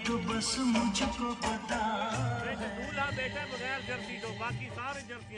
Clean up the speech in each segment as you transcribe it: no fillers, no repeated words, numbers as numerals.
तो बस मुझको पता दूल्हा बेटा बगैर जर्सी दो, बाकी सारे जर्सी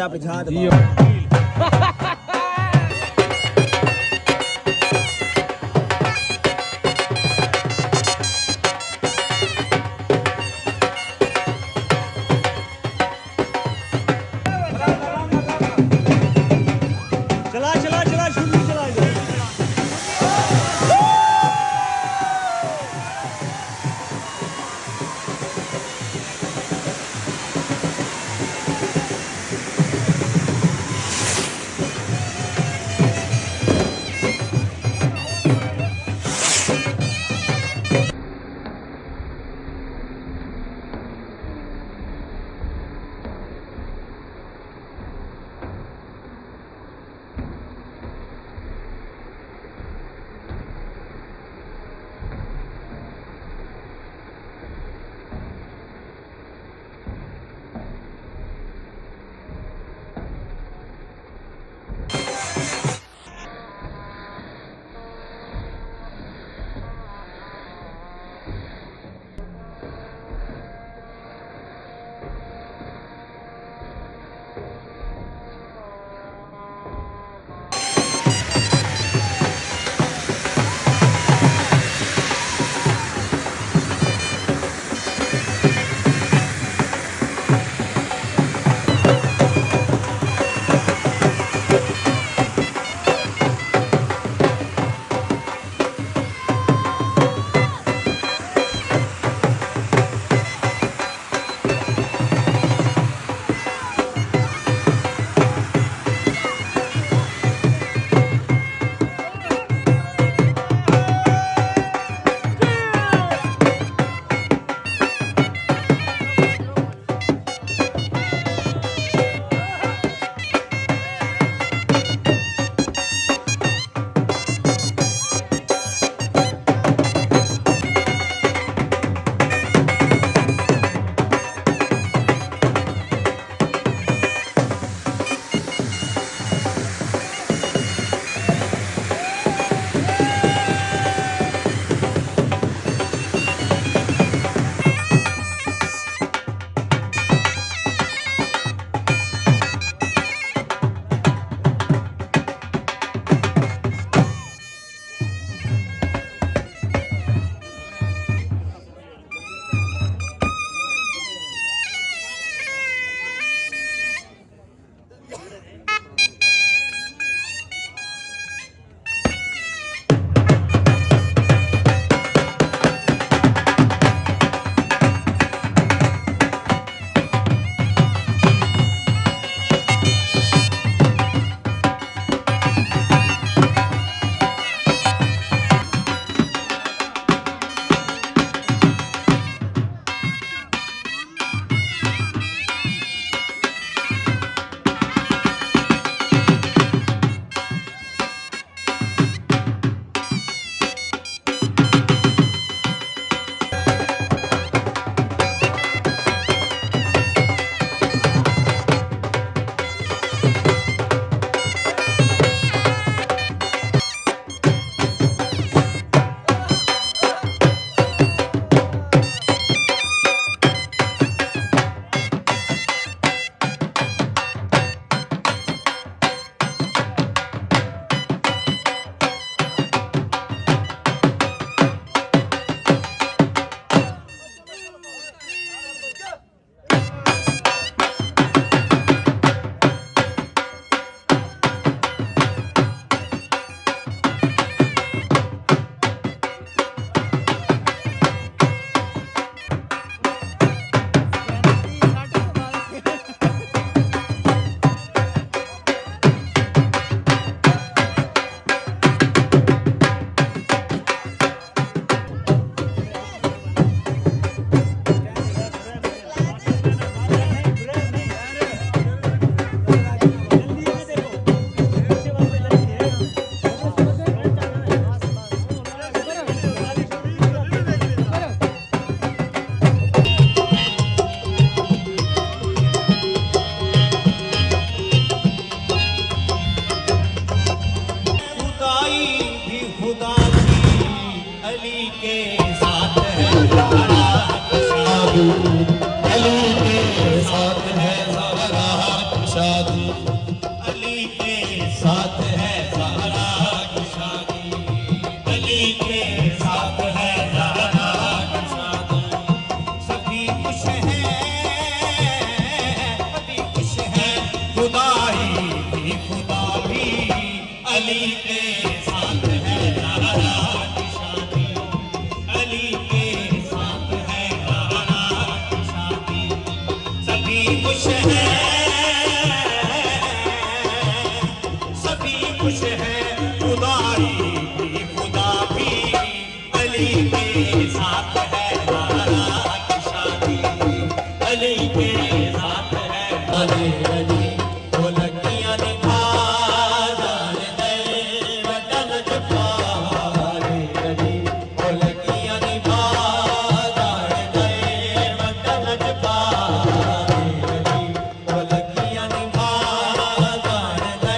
आप झाद शादी अली के साथ है ज़हरा की शादी अली के साथ है ज़हरा की शादी सभी खुश हैं सभी खुश हैं खुदा भी अली के साथ है ज़हरा की शादी अली के साथ है ज़हरा की शादी सभी खुश हैं सभी खुश हैं खुदा भी अली के साथ है ज़हरा की शादी अली के साथ है अली अली वो लगियां निभा जाने दे वतन जफा अली अली वो लगियां निभा जाने दे वतन जफा अली अली वो लगियां निभा जाने दे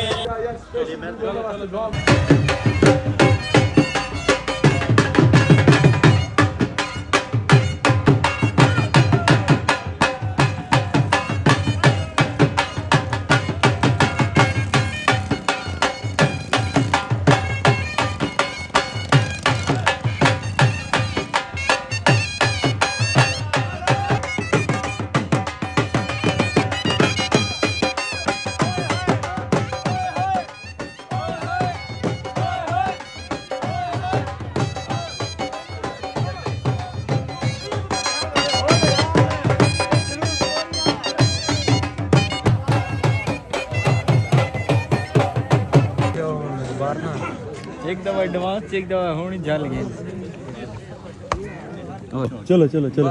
एक दवा एडवांस एक दवा होनी जल गई चलो चलो चलो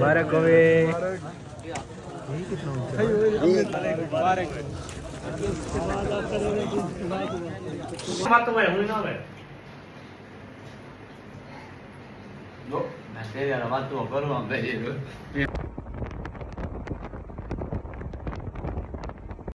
बारक होवे मत में हुई ना वे मैं तेरे यार बात तो करो हम